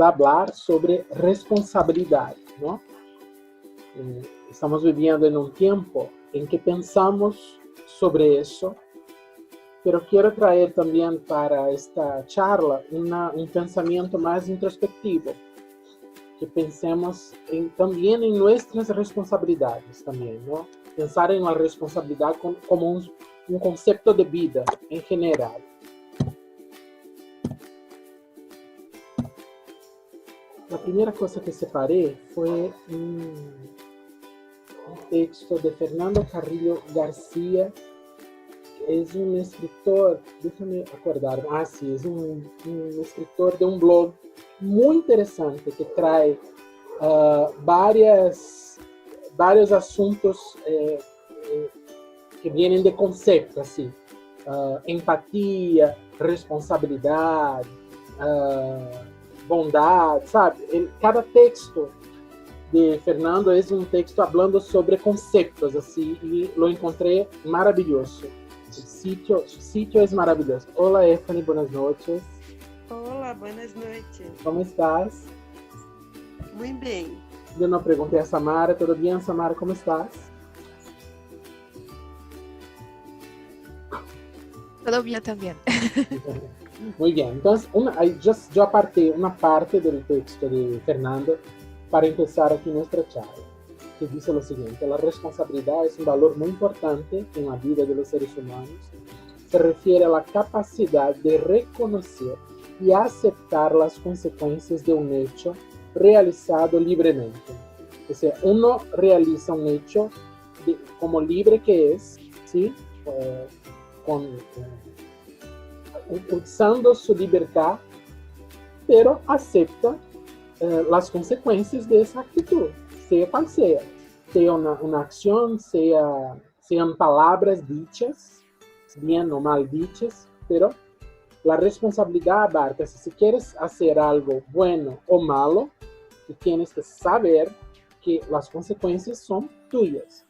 hablar sobre responsabilidad, ¿no? Estamos viviendo en un tiempo en que pensamos sobre eso, pero quiero traer también para esta charla un pensamiento más introspectivo, que pensemos también en nuestras responsabilidades también, ¿no? Pensar en la responsabilidad como un concepto de vida en general. La primera cosa que separé fue un texto de Fernando Carrillo García, que es un escritor, déjame acordar, sí, es un escritor de un blog muy interesante que trae varios asuntos que vienen de conceptos, así, empatía, responsabilidad, bondad, sabe? Cada texto de Fernando es un texto hablando sobre conceptos, así, y lo encontré maravilloso. Su sitio es maravilloso. Hola, Efani, buenas noches. Hola, buenas noches. ¿Cómo estás? Muy bien. Yo no pregunté a Samara. ¿Todo bien, Samara? ¿Cómo estás? Todo bien también. Muy bien. Entonces, yo aparté una parte del texto de Fernando para empezar aquí nuestra charla, que dice lo siguiente: la responsabilidad es un valor muy importante en la vida de los seres humanos. Se refiere a la capacidad de reconocer y aceptar las consecuencias de un hecho realizado libremente. O sea, uno realiza un hecho como libre que es, ¿sí? Usando su libertad, pero acepta las consecuencias de esa actitud, sea cual sea una acción, sean palabras dichas, bien o mal dichas, pero la responsabilidad abarca, si quieres hacer algo bueno o malo, tú tienes que saber que las consecuencias son tuyas.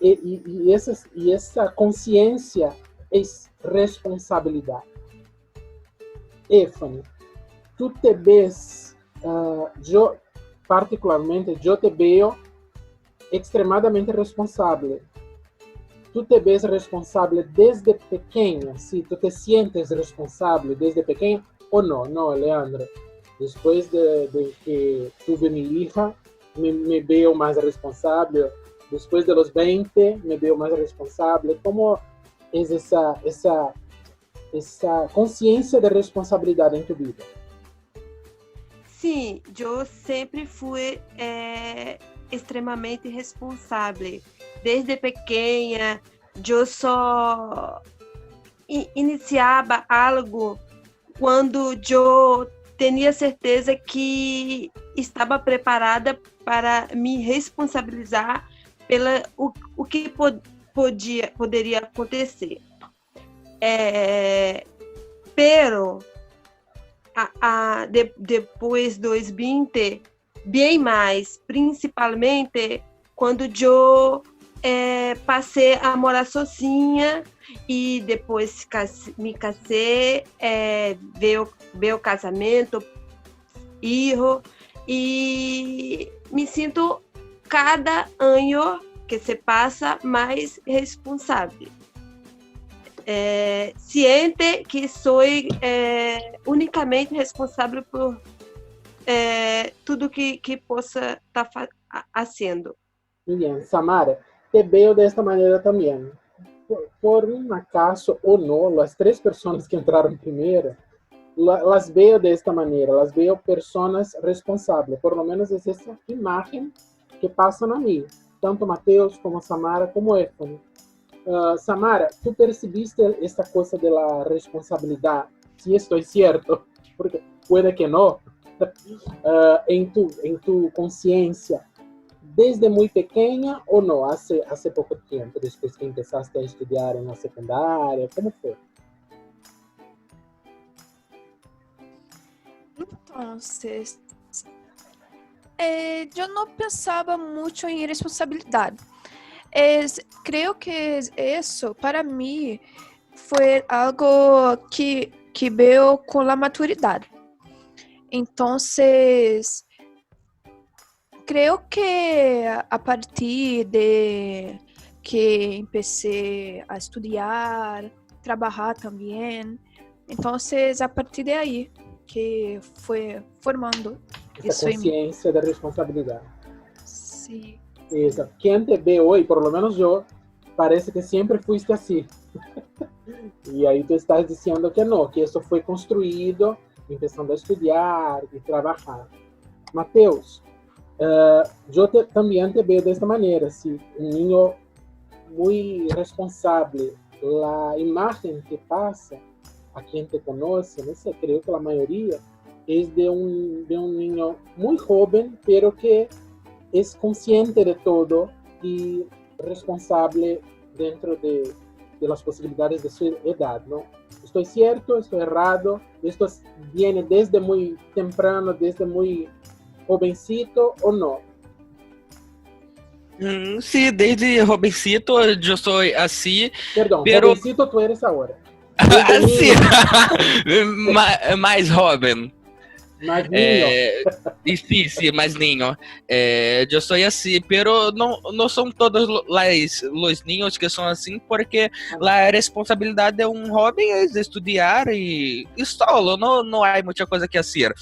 Y esa conciencia es responsabilidad. Efani, tú te ves, yo particularmente, yo te veo extremadamente responsable. Tú te ves responsable desde pequeña, ¿sí? Tú te sientes responsable desde pequeña o no? No, Leandro. Después de que tuve mi hija, me veo más responsable. Después de los 20, me veo más responsable. ¿Cómo es esa consciência de responsabilidade em tu vida? Sim, eu sempre fui extremamente responsável. Desde pequena, eu só iniciava algo quando eu tinha certeza que estava preparada para me responsabilizar pela o que poderia acontecer. Pero depois dos 20, bem mais, principalmente quando eu passei a morar sozinha e depois me casei, veio o casamento, filho, e me sinto cada ano que se passa mais responsável. Ciente que sou unicamente responsável por tudo que possa estar fazendo. Bien, Samara, te veo de esta manera también. Por un acaso o no, las tres personas que entraron primero, las veo de esta manera, las veo personas responsables, por lo menos es esa imagen que pasan a mí, tanto Mateus como Samara como Efani. Samara, ¿tú percibiste esta cosa de la responsabilidad? Si estoy cierto, porque puede que no, en tu conciencia, desde muy pequeña o no, hace poco tiempo, después que empezaste a estudiar en la secundaria, ¿cómo fue? Entonces, yo no pensaba mucho en responsabilidad. Creo que eso para mí fue algo que veo con la maturidad. Entonces, creo que a partir de que empecé a estudiar, trabajar también, entonces a partir de ahí que fue formando Essa isso em mim. consciência da responsabilidade. Sim. Esa. Quien te ve hoy, por lo menos yo, parece que siempre fuiste así. Y ahí tú estás diciendo que no, que eso fue construido empezando a estudiar y trabajar. Mateus, yo también te veo de esta manera, sí, un niño muy responsable. La imagen que pasa a quien te conoce, no sé, creo que la mayoría es de un niño muy joven, pero que es consciente de todo y responsable dentro de las posibilidades de su edad, ¿no? ¿Estoy cierto? ¿Estoy errado? ¿Esto viene desde muy temprano, desde muy jovencito o no? Sí, desde jovencito yo soy así, Perdón, pero jovencito tú eres ahora. Desde así, niño, más joven. más niño. Sí, más niño. Yo soy así, pero no son todos los niños que son así, porque la responsabilidad de un joven es estudiar y solo, no hay mucha cosa que hacer.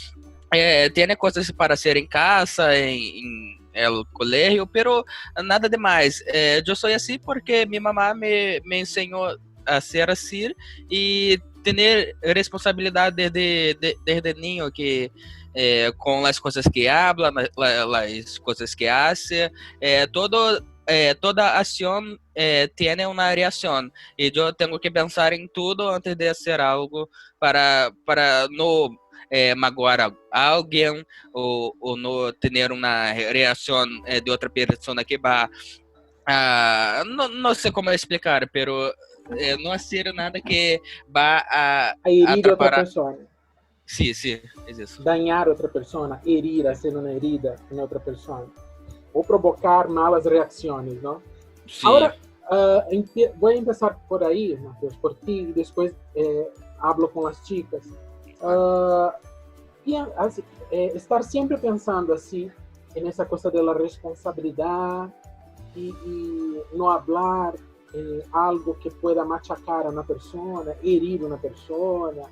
Tiene cosas para hacer en casa, en el colegio, pero nada de más. Yo soy así porque mi mamá me enseñó a ser así y tener responsabilidad desde niño, que con las cosas que habla, las cosas que hace, toda acción tiene una reacción y yo tengo que pensar en todo antes de hacer algo para no magoar a alguien ou no ter uma reação de outra pessoa que vai não sei como explicar, pero não hacer nada que vá a A herir otra atrapalhar. persona. Sí, es eso. Dañar otra persona, herir, hacer una herida en otra persona. O provocar malas reacciones, ¿no? Sí. Ahora, voy a empezar por ahí, Mateus, por ti, y después hablo con las chicas. Estar siempre pensando así en esa cosa de la responsabilidad y no hablar algo que pueda machacar a una persona, herir a una persona.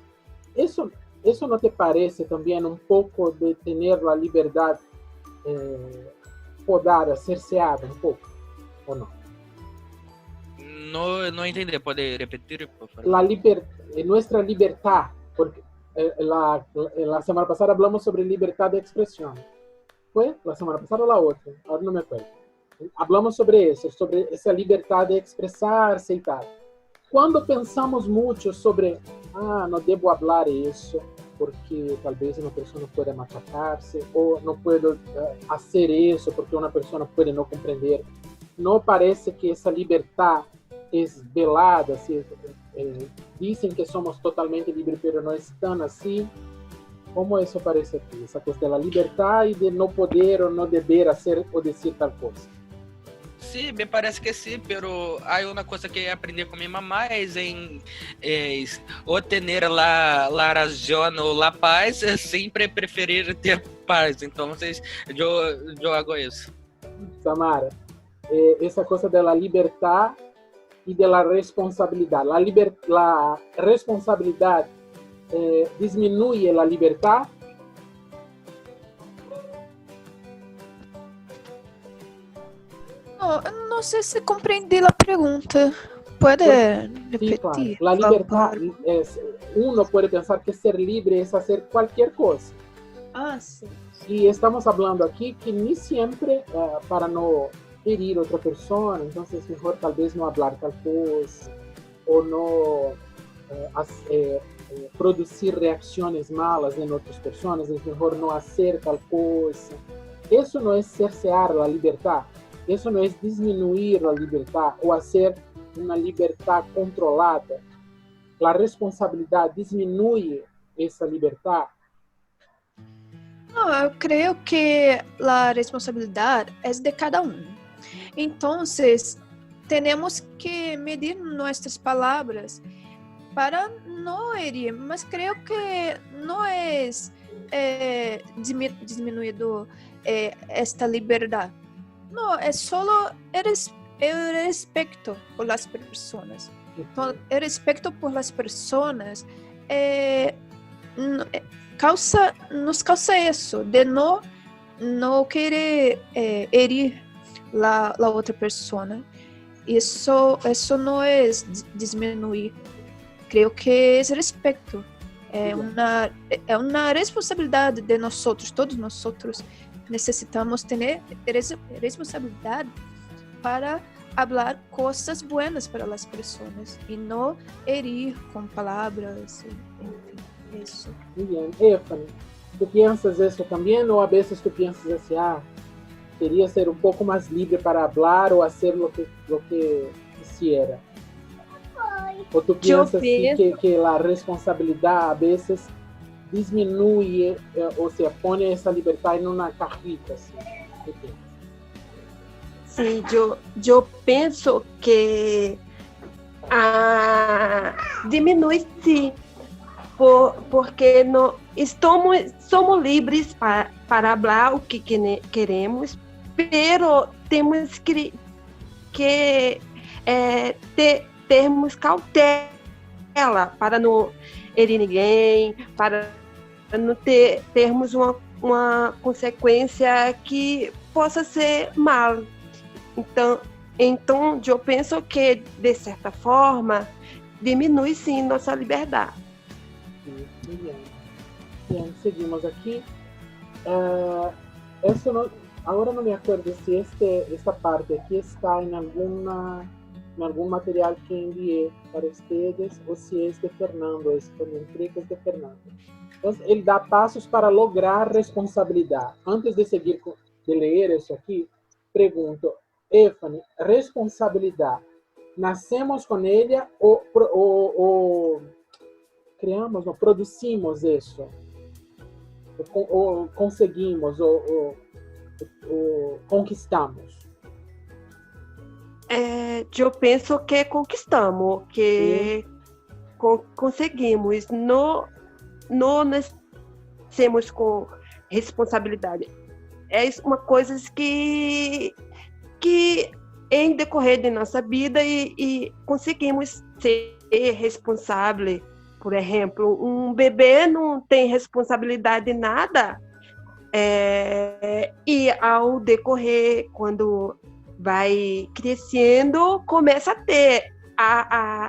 ¿Eso no te parece también un poco de tener la libertad podada, cerceada un poco, o no? No entendí, ¿puede repetir, por favor? Nuestra libertad, porque la semana pasada hablamos sobre libertad de expresión. ¿Fue la semana pasada o la otra? Ahora no me acuerdo. Hablamos sobre eso, sobre esa libertad de expresarse y tal. Cuando pensamos mucho sobre, no debo hablar eso, porque tal vez una persona pueda machacarse, o no puedo hacer eso porque una persona puede no comprender, ¿no parece que esa libertad es velada? ¿Sí? Dicen que somos totalmente libres, pero no es tan así. ¿Cómo eso parece a ti? Esa cosa de la libertad y de no poder o no deber hacer o decir tal cosa. Sí, me parece que sí, pero hay una cosa que aprendí con mi mamá, es o tener la razón o la paz, siempre preferir ter paz. Entonces, yo hago eso. Samara, esa cosa de la libertad y de la responsabilidad. La responsabilidad disminuye la libertad. No sé si comprendí la pregunta. ¿Puede repetir? Sí, claro. La libertad uno puede pensar que ser libre es hacer cualquier cosa. Sí. Y estamos hablando aquí que ni siempre para no herir a otra persona, entonces mejor tal vez no hablar tal cosa o no producir reacciones malas en otras personas, es mejor no hacer tal cosa. Eso no es cercear la libertad. Eso no es disminuir la libertad o hacer una libertad controlada. La responsabilidad disminuye esa libertad. No, eu creio que a responsabilidade é de cada um. Então, temos que medir nossas palavras para não herir, mas creio que não é disminuído esta liberdade. No, es solo el respeto por las personas. Entonces, el respeto por las personas nos causa eso, de no querer herir la otra persona. Eso no es disminuir. Creo que es respeto. É uma responsabilidade de nós, todos nós necessitamos ter responsabilidade para falar coisas boas para as pessoas e não herir com palavras, enfim, isso. Muy bien. Éfani, ¿tú piensas eso también o a veces tú piensas así, quería ser un poco más libre para hablar o hacer lo que quisiera? ¿O tú piensas que la responsabilidad a veces disminuye, o sea, pone esa libertad en una cajita? Así? ¿Qué piensas? Sim, eu penso que diminui sim, porque não somos livres para falar o que queremos, pero temos que termos cautela para não herir ninguém, para não termos uma consequência que possa ser mal. Então eu penso que, de certa forma, diminui sim nossa liberdade. Muy bien. Bien, seguimos aquí. Ahora no me acuerdo si esta parte aquí está en algún material que envié para ustedes o si es de Fernando. También creo que es de Fernando. Entonces, él da pasos para lograr responsabilidad. Antes de seguir de leer eso aquí, pregunto, Éfani, responsabilidad, ¿nacemos con ella o creamos, no, producimos eso? O conseguimos o conquistamos? Eu penso que conquistamos, que conseguimos, não nascemos com responsabilidade. É uma coisa que em decorrer de nossa vida e conseguimos ser responsável. Por exemplo, um bebê não tem responsabilidade de nada, e ao decorrer, quando vai crescendo, começa a ter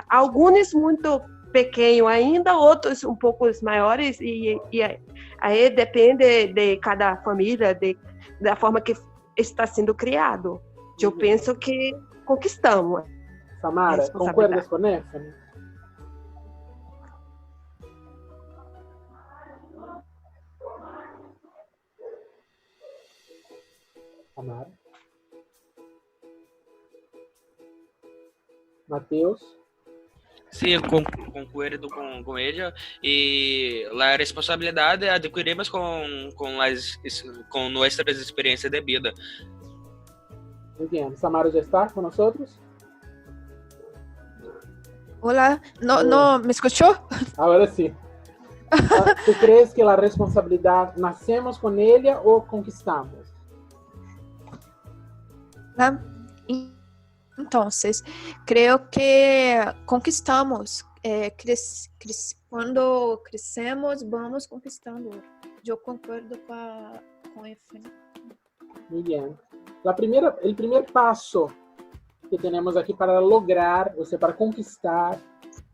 alguns muito pequenos ainda, outros um pouco maiores, e aí depende de cada família, da forma que está sendo criado. Eu penso que conquistamos. Samara, ¿concuerdas con Éfani? Samara. Mateus. Sí, concuerdo con ella. Y la responsabilidad adquirimos con nuestras experiencias de vida. Muy bien. Samara ya está con nosotros. Hola, no, ¿me escuchó? Ahora sí. ¿Tú crees que la responsabilidad nacemos con ella o conquistamos? Entonces, creo que conquistamos. Cuando crecemos, vamos conquistando. Yo concuerdo con Éfani. Muy bien. El primer paso que tenemos aquí para lograr, o sea, para conquistar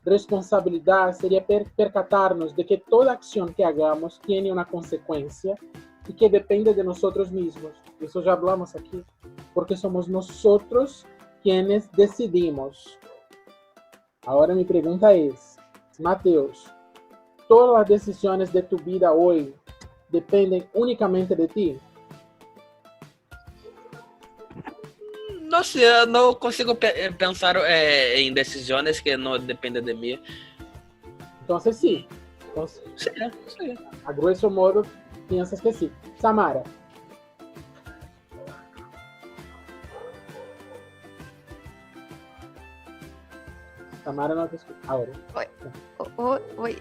responsabilidad, sería percatarnos de que toda acción que hagamos tiene una consecuencia y que depende de nosotros mismos. Eso ya hablamos aquí, porque somos nosotros quienes decidimos. Ahora mi pregunta es, Mateus, ¿todas las decisiones de tu vida hoy dependen únicamente de ti? No sé, no consigo pensar en decisiones que no dependen de mí. Entonces sí. Sí. A grosso modo, piensas que sí. Samara. Samara no te escucha. Ahora. Oi.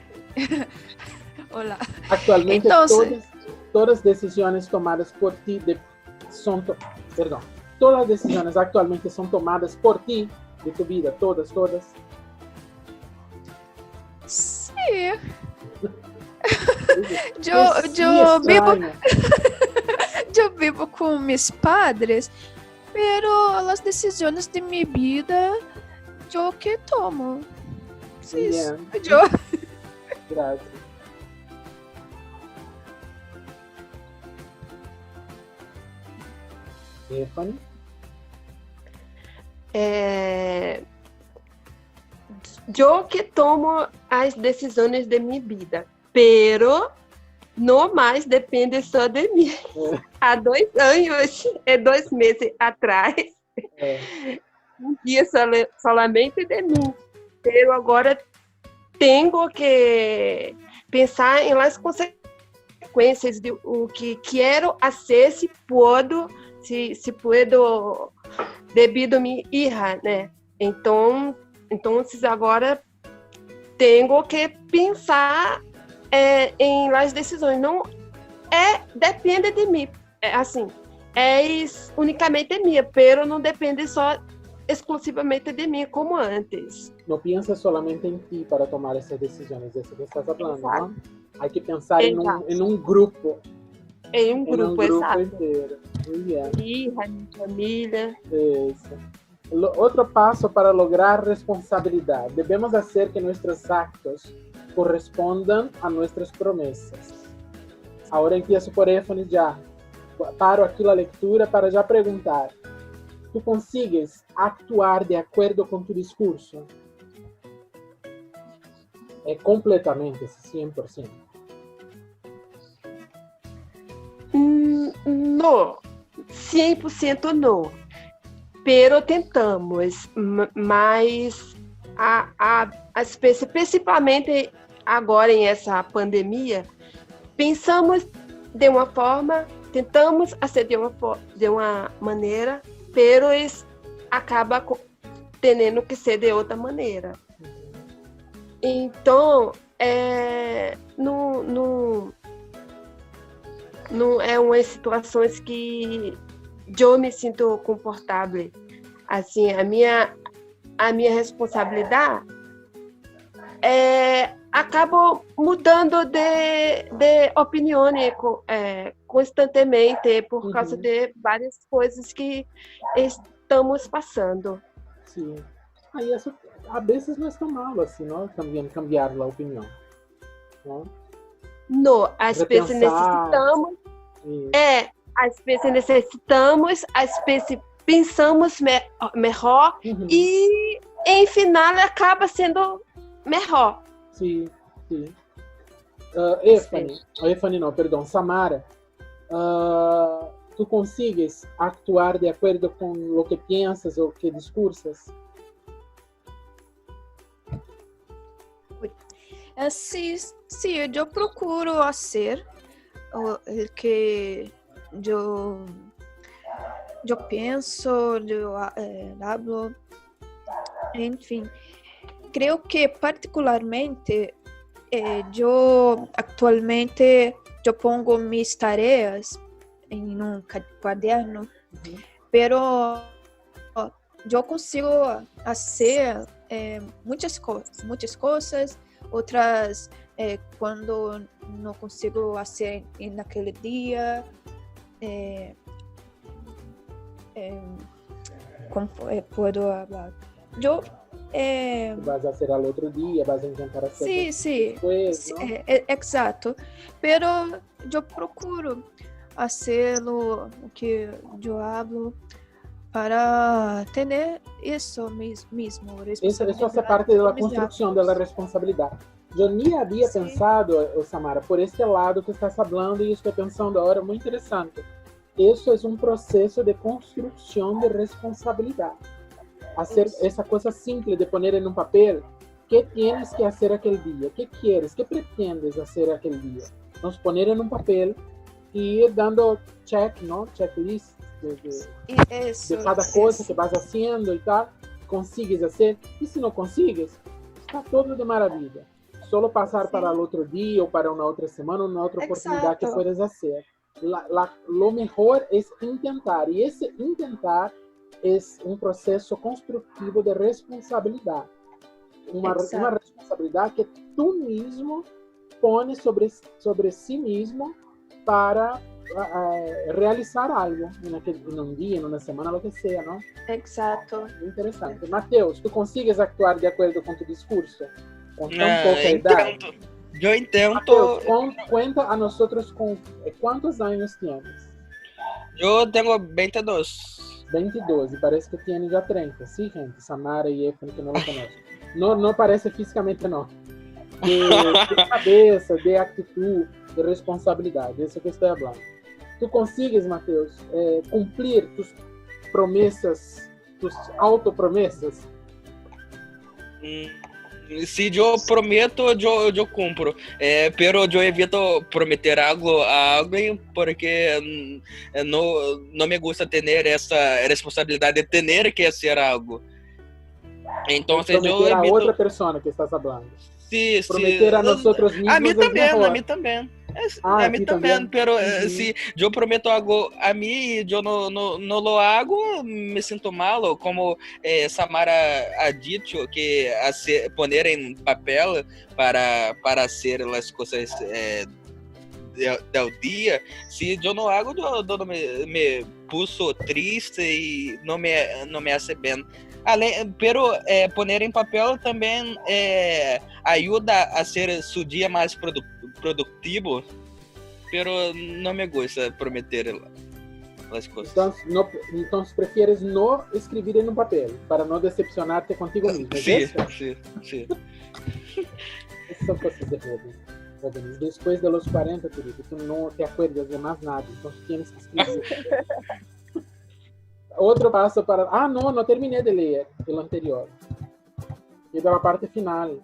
Olá. Actualmente Entonces, todas as decisões tomadas por ti todas as decisões actualmente são tomadas por ti de tu vida, todas. sí. Que Yo vivo, estranho. yo vivo con mis padres, pero las decisiones de mi vida, yo que tomo. Sí, Bien. yo. Graças. Stephanie? Eu que tomo as decisões de minha vida, pero não mais depende só de mim. Há 2 anos e 2 meses atrás, um dia solamente de mim. Pero agora tenho que pensar em las consequências de o que quero fazer, se puedo devido a minha hija, né? Então agora tenho que pensar em las decisões. Não depende de mim, assim, unicamente minha, pero não depende só exclusivamente de mim como antes. Não pensa solamente em ti para tomar essas decisões, é isso que estás falando, Exato. não? Há que pensar em um grupo. Em um grupo, exato. Inteiro. Minha hija, minha família. Isso. Outro passo para lograr responsabilidade. Devemos fazer que nossos actos correspondam a nossas promessas. Agora empiezo por Éfone já. Paro aqui a leitura para já perguntar. Tu consigues actuar de acordo com tu discurso? É completamente, 100%. Não, 100% não. Pero tentamos, mas as pessoas, principalmente agora em essa pandemia, pensamos de uma forma, tentamos fazer de uma maneira, pero acaba tendo que ser de outra maneira. Então, não é uma situação que eu me sinto confortável. Assim, a minha responsabilidade acaba mudando de opinião constantemente por causa de várias coisas que estamos passando. Sim. Aí isso, a vezes não é tão mal assim, não? Também cambiar a opinião. Não? Não, às vezes necessitamos. Às vezes necessitamos, às vezes pensamos melhor e, em final, acaba sendo melhor. Sim. Éfone não, perdão, Samara, tu consigues actuar de acordo com o que pensas ou que discursas? Sí, yo procuro hacer o que yo pienso, yo hablo, enfim. Creo que particularmente yo actualmente pongo mis tareas en un cuaderno, pero yo consigo hacer muchas cosas, outras quando não consigo fazer naquele dia, como posso falar? Vas a hacer al otro día, vas a intentar hacer sí, después, ¿no? Exato, pero yo procuro hacer lo que yo hablo para tener eso mismo. Eso hace parte de la construcción de la responsabilidad. Yo ni había pensado, Samara, por este lado que estás hablando y estoy pensando ahora, muy interesante. Eso es un proceso de construcción de responsabilidad. Hacer esa cosa simple de poner en un papel qué tienes que hacer aquel día, qué quieres, qué pretendes hacer aquel día. Nos poner en un papel y ir dando check, ¿no? Checklist de cada cosa que vas haciendo y tal, consigues hacer. Y si no consigues, está todo de maravilla. solo pasar para el otro día o para una otra semana, una otra oportunidad que Exacto. puedes hacer. Lo mejor es intentar, y ese intentar es un proceso constructivo de responsabilidad. Uma responsabilidade que tu mesmo põe sobre si mesmo para realizar algo em um dia, em uma semana, o que seja, não? Exato. Interessante. Mateus, tu consegues actuar de acordo com tu discurso? Com tão pouca idade? Eu intento. Mateus, cuenta a nós com quantos anos tienes? Eu tenho 22. 22, e parece que tiene já 30. Sim, gente, Samara e Efraim, que não lo conheço. Não parece fisicamente, não. De cabeça, de atitude, de responsabilidade. Isso que eu estou falando. Tu consigues, Mateus, cumprir tus promessas, tus autopromessas? Se eu prometo, eu cumpro. Pero eu evito prometer algo a alguém porque não me gusta ter essa responsabilidade de ter que fazer algo. Então, eu prometer a evito... outra pessoa que estás falando. Sí, prometer a nosotros mismos. A mí también. A mí también, pero si yo prometo algo a mí y yo no lo hago, me siento malo. Como Samara ha dicho, que poner en papel para hacer las cosas del día, si yo no hago, yo me puso triste y no me hace bien. Pero poner em papel também ajuda a ser seu dia mais produtivo, pero não me gusta prometer as coisas. Então prefieres não escrever em um papel, para não decepcionar-te contigo mesmo, Sim. Essas são coisas de jóvenes. Depois dos 40, querido, tu não te acuerdas de mais nada, então tienes que escrever. Outro passo para... não terminei de ler o anterior. E da parte final.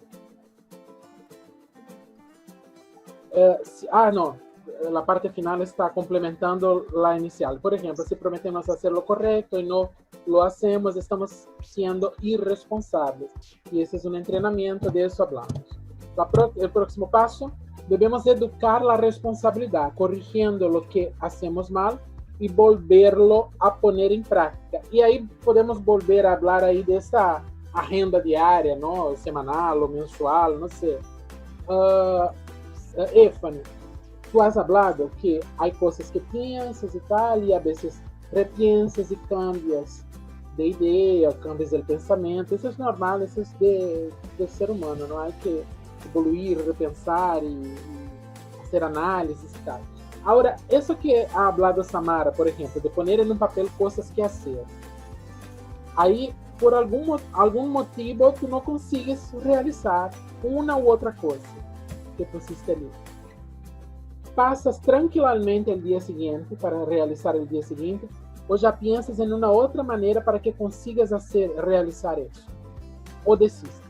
A parte final está complementando a inicial. Por exemplo, se prometemos fazer o correto e não lo hacemos, estamos sendo irresponsáveis. E esse é um treinamento, de isso falamos. O próximo passo, devemos educar a responsabilidade, corrigindo o que hacemos mal e volverlo a poner em prática. E aí podemos volver a falar aí dessa agenda diária, não? Semanal ou mensual, não sei. Efraim, tu has hablado que há coisas que piensas e tal, e a vezes repiensas e cambias de ideia, cambias de pensamento. Isso é normal, isso é de ser humano, não há que evoluir, repensar e fazer análises e tal. Agora, isso que ha hablado Samara, por exemplo, de poner em um papel coisas que hacer. Aí, por algum motivo, tu não consigues realizar uma ou outra coisa que pusiste ali. Passas tranquilamente o dia seguinte para realizar o dia seguinte, ou já pensas em uma outra maneira para que consigas realizar isso? Ou desistes?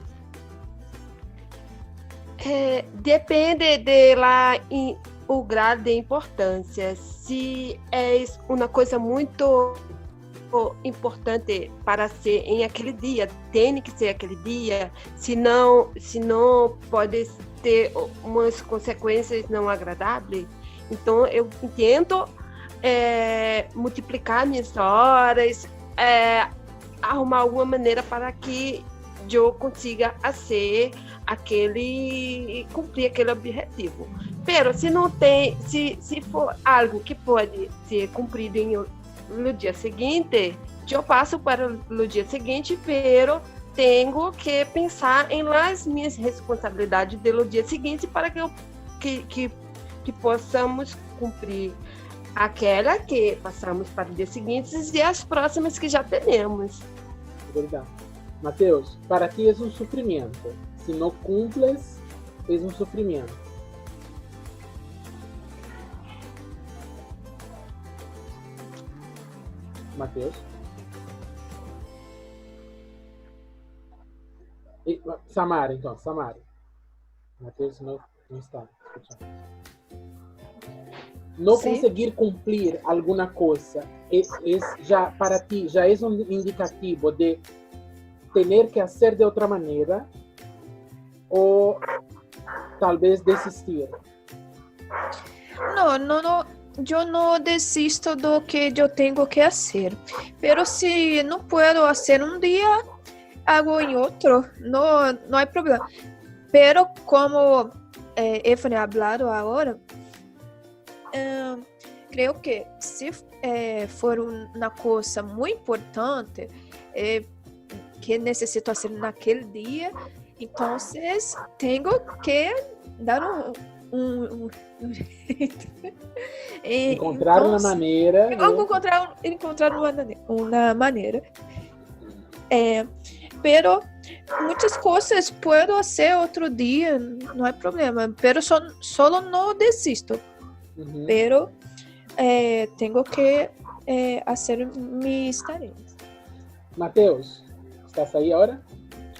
Depende o grau de importância. Se é uma coisa muito importante para ser em aquele dia, tem que ser aquele dia, senão pode ter umas consequências não agradáveis. Então eu tento multiplicar minhas horas, arrumar alguma maneira para que eu consiga cumprir aquele objetivo. Pero se for algo que pode ser cumprido no dia seguinte, eu passo para o dia seguinte, pero tenho que pensar em las minhas responsabilidades do dia seguinte para que possamos cumprir aquela que passamos para o dia seguinte e as próximas que já temos. Verdade. Mateus, para ti é um sofrimento. Se não cumples, é um sofrimento. Mateus? Samara, então. Samara. Mateus não está. Não Sim. conseguir cumprir alguma coisa já para ti já é um indicativo de ter que fazer de outra maneira, ou talvez desistir? No, yo no desisto do que yo tengo que hacer. Pero si no puedo hacer un día, hago en otro. No hay problema. Pero como Efraim ha hablado ahora, creo que si for una cosa muy importante que necesito hacer naquele dia, entonces tengo que dar um jeito. Encontrar Então, uma maneira. encontrar uma maneira. Pero muitas coisas puedo hacer outro dia, não é problema. Pero solo no desisto. Uhum. Pero tenho que hacer mis tareas. Mateus, estás aí agora?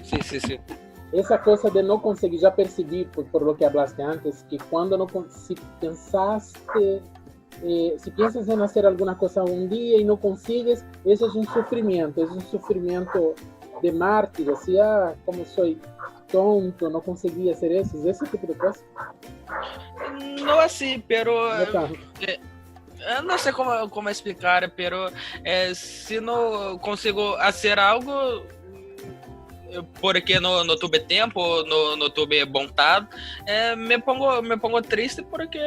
Sí. Essa coisa de não conseguir, já percebi por lo que hablaste antes, que quando não se pensaste, se piensas em fazer alguma coisa um dia e não consigues, esse é um sofrimento de mártir, assim, como sou tonto, não consegui fazer isso, esse tipo de coisa. No así, pero Então, no sé cómo explicar, pero si no consigo hacer algo porque no tuve tempo, no tuve vontade, me pongo triste porque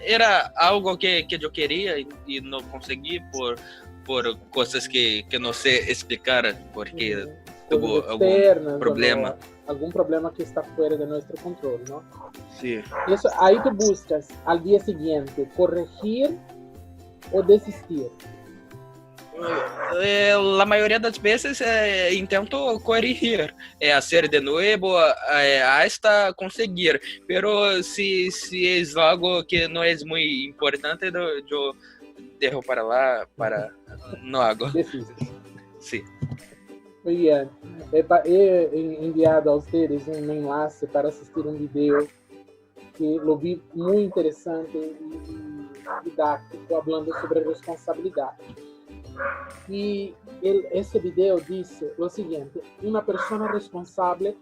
era algo que eu queria e não consegui por coisas que não sei explicar, porque tuvo algum problema. Algum problema que está fora de nosso controle, não? Sim. Isso, aí tu buscas, al dia seguinte, corrigir ou desistir? La mayoría das veces intento corregir, hacer de nuevo hasta conseguir, pero si es algo que no es muy importante, yo dejo para lá, no hago. Desistes. Sí. Muy bien. He enviado a ustedes um enlace para assistir um vídeo que lo vi muito interessante e didático, falando sobre responsabilidade. E esse vídeo disse o seguinte: uma pessoa responsável,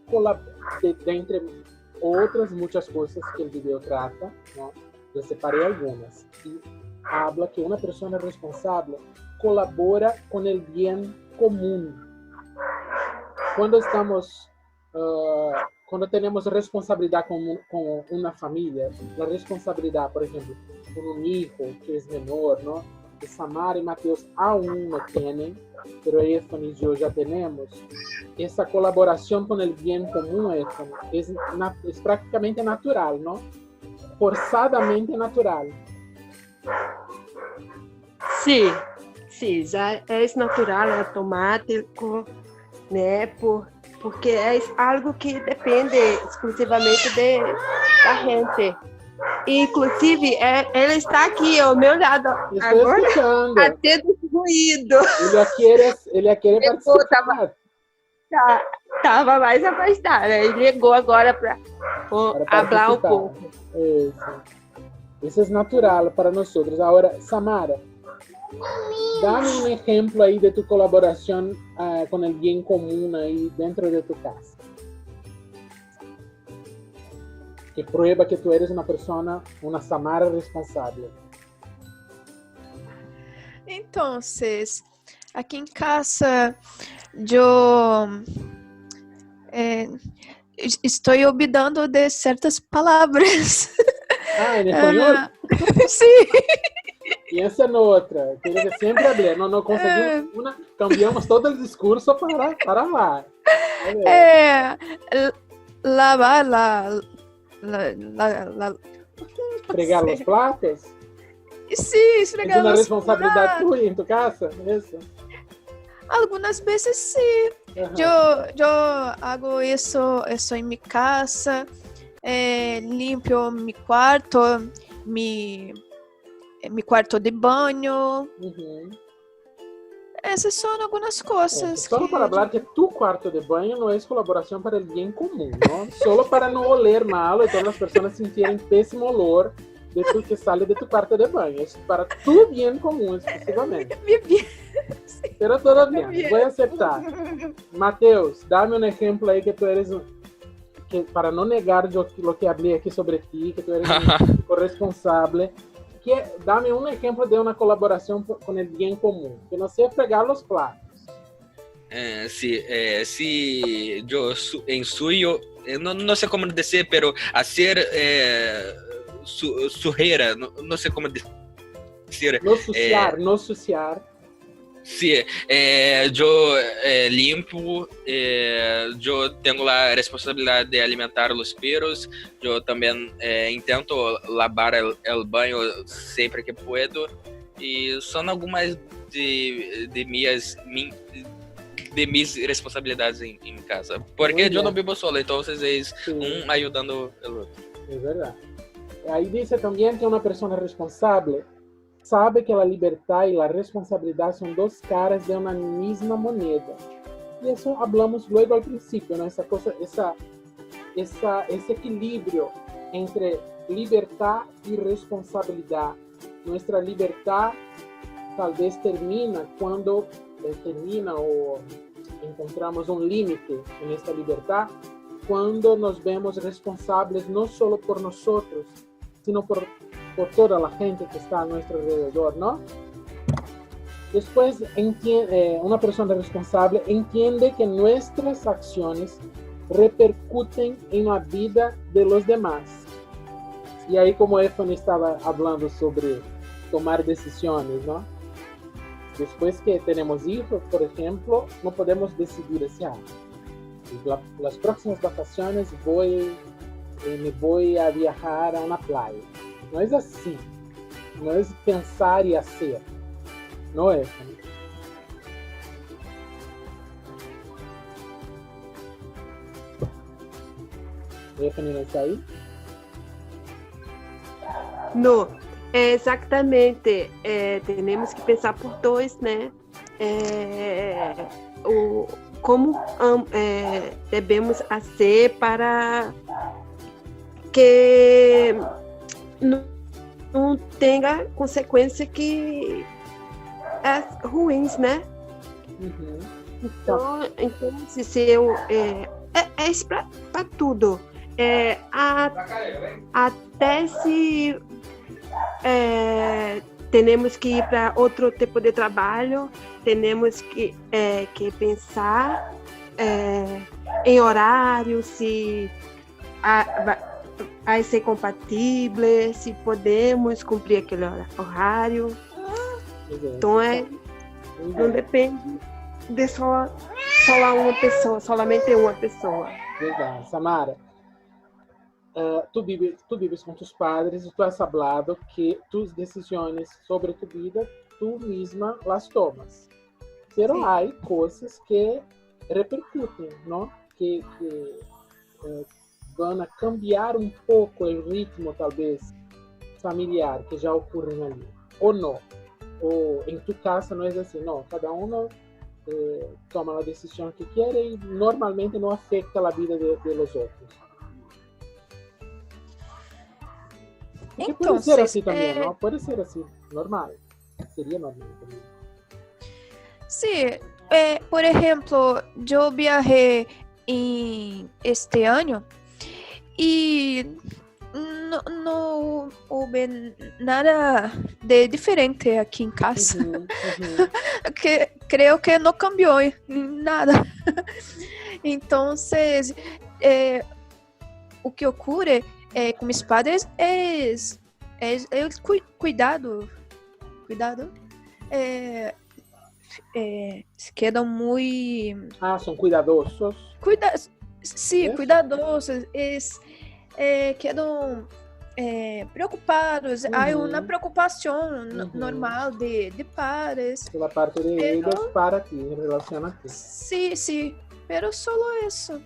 dentre outras muitas coisas que o vídeo trata, ¿no? Eu separei algumas, e habla que uma pessoa responsável colabora com o bem comum. Quando temos responsabilidade com uma família, a responsabilidade, por exemplo, com um filho que é menor, não? Que Samara e Mateus aún não têm, mas Efraim e eu já temos. Essa colaboração com o bem comum é praticamente natural, não? Forçadamente natural. Sim, já é natural, é automático, né? Porque é algo que depende exclusivamente da gente. Inclusive, ele está aqui ao meu lado agora, até do ruído. Ele quer participar. Estava mais afastado. Ele ligou agora para falar um pouco. Isso é natural para nós. Agora, Samara, dá-me um exemplo aí de tu colaboração com o bem comum aí dentro de tu casa. Que prueba que tu eres uma pessoa, uma Samara responsável. Então, aqui em casa, eu estou olvidando de certas palavras. Em espanhol? Sim. E essa é outra, que eu sempre falei, não conseguimos uma, cambiamos todo o discurso para lá. Lavar Fregar os platos? Sim, esfregar os platos. É uma os responsabilidade tua em tua casa? Isso? Algumas vezes sim. Eu hago isso em minha casa, limpo meu quarto, meu quarto de banho. Essas são algumas coisas. Só para falar que tu quarto de banho não é colaboração para o bem comum, não? Só para não oler mal e todas as pessoas sentirem péssimo olor de tu que sai de tu quarto de banho. É para tu bem comum, exclusivamente. Pero todo bem, vou aceitar. Mateus, dá-me um exemplo aí que tu eres para no negar lo que hablé aquí sobre ti, que tú eres un corresponsable, dame un ejemplo de una colaboración con el bien común, que no sea fregar los platos. Si yo ensucio, no sé cómo decir, pero hacer sujeira, no sé cómo decir. No suciar. Sí, yo limpo, yo tengo la responsabilidad de alimentar los perros, yo también intento lavar el baño siempre que puedo, y son algunas de mis responsabilidades en mi casa, porque yo no vivo solo, entonces es un ayudando al otro. Es verdad. Ahí dice también que una persona responsable sabe que la libertad y la responsabilidad son dos caras de una misma moneda. Y eso hablamos luego al principio, ¿no? Ese equilibrio entre libertad y responsabilidad. Nuestra libertad tal vez termina cuando o encontramos un límite en esta libertad, cuando nos vemos responsables no solo por nosotros, sino por toda la gente que está a nuestro alrededor, ¿no? Después, una persona responsable entiende que nuestras acciones repercuten en la vida de los demás. Y ahí, como Efraín estaba hablando sobre tomar decisiones, ¿no? Después que tenemos hijos, por ejemplo, no podemos decidir así, las próximas vacaciones me voy a viajar a una playa. No es así. No es pensar y hacer. No es. ¿Efraín está ahí? No, exatamente. Temos que pensar por dois, né? Como devemos fazer para que não tenha consequência que ruins, né? Uhum. Então se eu é isso para tudo. Até se temos que ir para outro tipo de trabalho, temos que pensar em horário, se vai ser compatível, se podemos cumprir aquele horário. Então não depende de só uma pessoa, somente uma pessoa. Legal. Samara, tú vives con tus padres y tú has hablado que tus decisiones sobre tu vida tú misma las tomas. Pero sí, hay cosas que repercuten, ¿no? Que van a cambiar un poco el ritmo, tal vez, familiar que ya ocurren allí. O no. O en tu casa no es así, no. Cada uno toma la decisión que quiere y normalmente no afecta la vida de los otros. Porque puede ser así también, ¿no? Puede ser así, normal. Sería normal también. Sí, por ejemplo, yo viajé este año y no hubo nada de diferente aquí en casa. Que creo que no cambió nada. Entonces, o que ocurre com mis padres es cuidado. Quedam muy... son cuidadosos. Sí, cuidadosos. Quedam preocupados. Há uma preocupação normal de padres. Pela parte de ellos para ti, em relação a ti. Sí, pero solo eso.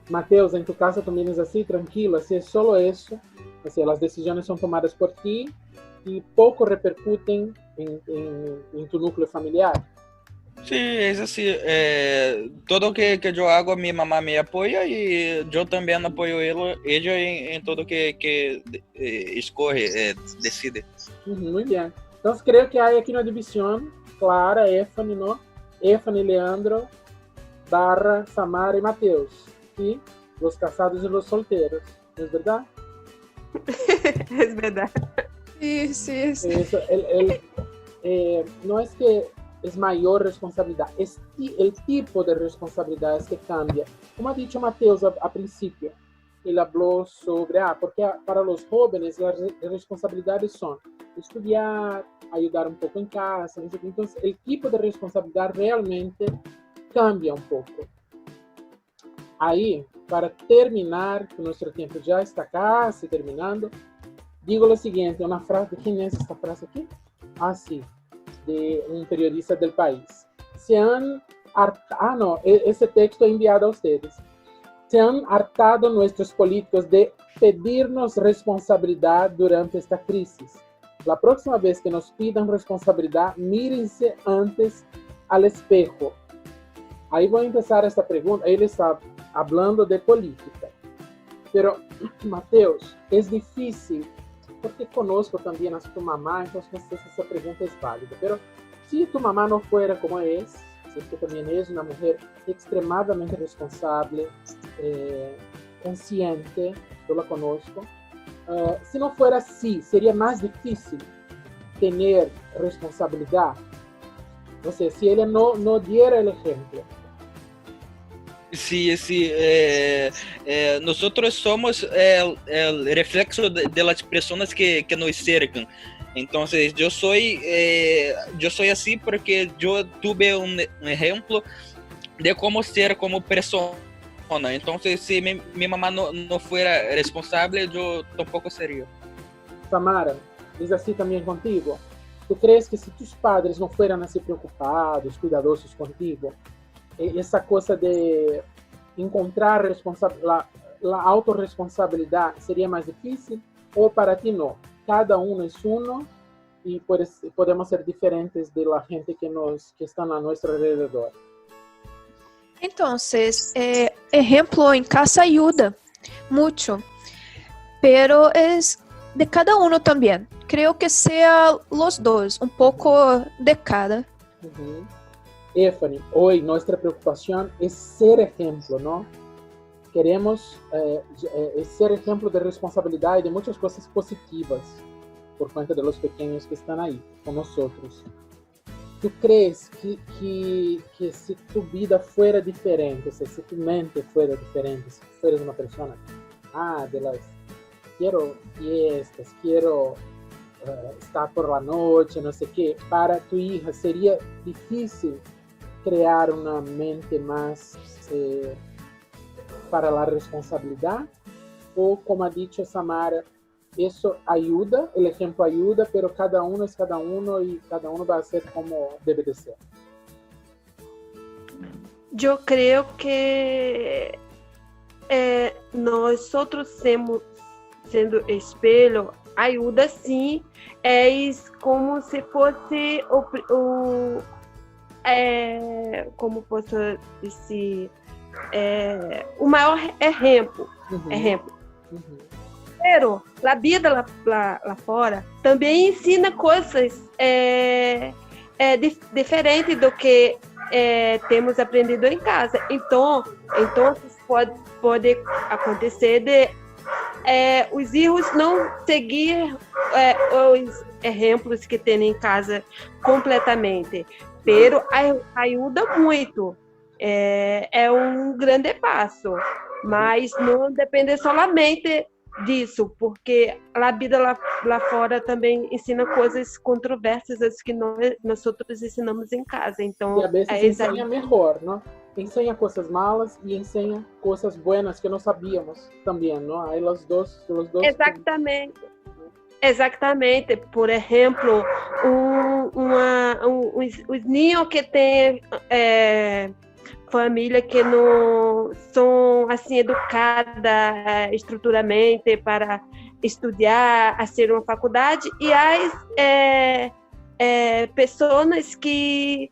Mateus, en tu casa también es así, tranquilo, así es solo eso. O sea, las decisiones son tomadas por ti y poco repercuten en tu núcleo familiar. Sí, es así. Todo que yo hago, mi mamá me apoya y yo también apoyo ella en todo que escoge, decide. Muy bien. Entonces creo que hay aquí una división clara, Efraín, ¿no? Efraín, Leandro, Barra, Samara y Mateus. ¿Sí? los casados y los solteros, ¿no es verdad? Es verdad. Sí, sí, sí. Eso, no es que es mayor responsabilidad, es el tipo de responsabilidades que cambia. Como ha dicho Mateus a principio, él habló sobre, porque para los jóvenes las responsabilidades son estudiar, ayudar un poco en casa, entonces el tipo de responsabilidad realmente cambia un poco. Ahí, para terminar, que nuestro tiempo ya está casi terminando, digo lo siguiente, una frase, ¿de quién es esta frase aquí? Sí, de un periodista del País. Ese texto enviado a ustedes. Se han hartado nuestros políticos de pedirnos responsabilidad durante esta crisis. La próxima vez que nos pidan responsabilidad, mírense antes al espejo. Ahí voy a empezar esta pregunta. Él está hablando de política. Pero, Mateus, es difícil, porque conozco también a tu mamá, entonces no sé si esa pregunta es válida. Pero si tu mamá no fuera como es, si es que también es una mujer extremadamente responsable, consciente, yo la conozco, si no fuera así, sería más difícil tener responsabilidad. O sea, si ella no diera el ejemplo. Sí, sí. Nosotros somos el reflexo de las personas que nos cercan. Entonces, yo soy así porque yo tuve un ejemplo de cómo ser como persona. Entonces, si mi mamá no fuera responsable, yo tampoco sería. Samara, es así también contigo. ¿Tú crees que si tus padres no fueran así preocupados, cuidadosos contigo, esa cosa de encontrar la autorresponsabilidad sería más difícil? ¿O para ti no? Cada uno es uno y podemos ser diferentes de la gente que están a nuestro alrededor. Entonces, ejemplo en casa ayuda mucho, pero es de cada uno también. Creo que sea los dos, un poco de cada. Uh-huh. Éfani, hoy nuestra preocupación es ser ejemplo, ¿no? Queremos ser ejemplo de responsabilidad y de muchas cosas positivas por cuenta de los pequeños que están ahí con nosotros. ¿Tú crees que si tu vida fuera diferente, si tu mente fuera diferente, si fueras una persona, quiero fiestas, quiero estar por la noche, no sé qué, para tu hija sería difícil crear una mente más para la responsabilidad? O como ha dicho Samara, eso ayuda, el ejemplo ayuda, pero cada uno es cada uno y cada uno va a ser como debe de ser. Yo creo que nosotros sendo espelho ajuda sim, é como se fosse como posso dizer, o maior exemplo. Uhum. Pero a vida lá fora também ensina coisas diferentes do que temos aprendido em casa. Então pode acontecer de os filhos não seguir os exemplos que tem em casa completamente. Pero ajuda muito. É um grande passo, mas não depende solamente disso, porque a vida lá fora também ensina coisas controversas as que nós outros ensinamos em casa. Então, e a veces ensina melhor, não? Ensina coisas malas e ensina coisas buenas que não sabíamos também, não? Aí os dois. Exatamente. Por exemplo, os ninhos que têm família que não são assim educadas estruturalmente para estudar, a ser uma faculdade, e as pessoas que